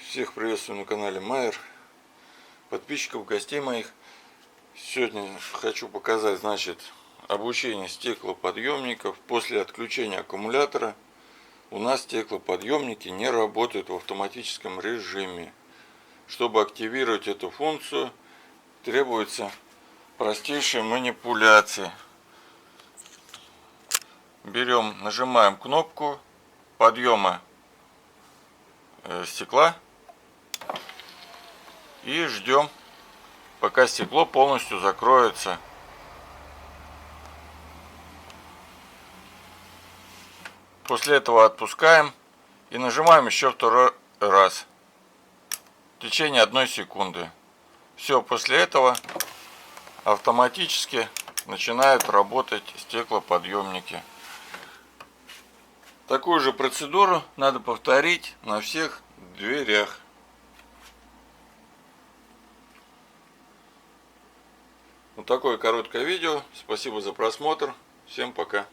Всех приветствую на канале Майер, подписчиков, гостей моих. Сегодня хочу показать, обучение стеклоподъемников. После отключения аккумулятора у нас стеклоподъемники не работают в автоматическом режиме. Чтобы активировать эту функцию, требуется простейшая манипуляция. Нажимаем кнопку подъема стекла и ждем, пока стекло полностью закроется. После этого отпускаем и нажимаем еще второй раз в течение 1 секунды. Все, после этого автоматически начинают работать стеклоподъемники. Такую же процедуру надо повторить на всех дверях. Вот такое короткое видео. Спасибо за просмотр. Всем пока.